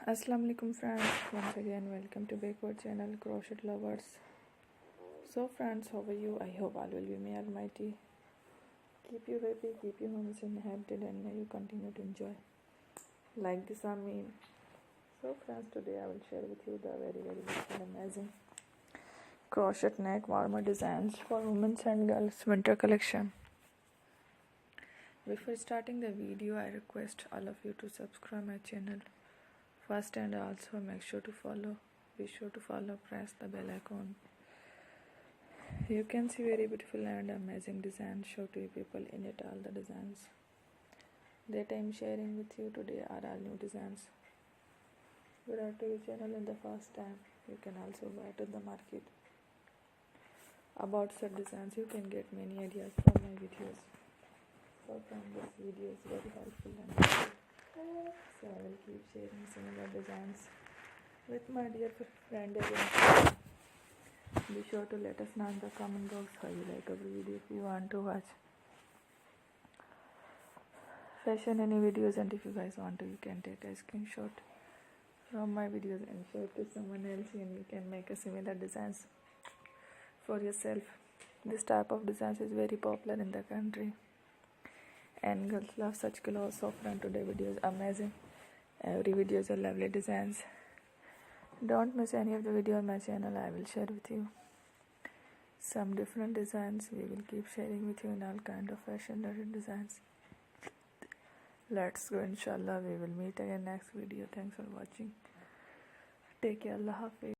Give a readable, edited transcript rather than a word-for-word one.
Assalamu alaikum friends, once again welcome to backward channel crochet lovers. So friends, how are you? I hope all will be may almighty keep you happy, keep you homes inhabited, and may you continue to enjoy like this I mean. So friends, today I will share with you the very beautiful amazing crochet neck warmer designs for women and girls winter collection. Before starting the video, I request all of you to subscribe my channel first, and also make sure to follow. Be sure to follow, press the bell icon. You can see very beautiful and amazing designs. Show to you people in it all the designs that I am sharing with you today are all new designs. You are to your channel in the first time. You can also buy it in the market. About such designs, you can get many ideas from my videos. So from this video is very helpful and useful. So I will keep sharing similar designs with my dear friend again. Be sure to let us know in the comment box how you like our video if you want to watch fashion any videos, and if you guys want to, you can take a screenshot from my videos and show it to someone else, and you can make a similar designs for yourself. This type of designs is very popular in the country and girls love such clothes. So from today video is amazing. Every video is a lovely designs. Don't miss any of the video on my channel. I will share with you some different designs. We will keep sharing with you in all kind of fashion related designs. Let's go, inshallah. We will meet again next video. Thanks for watching. Take care. Allah Hafiz.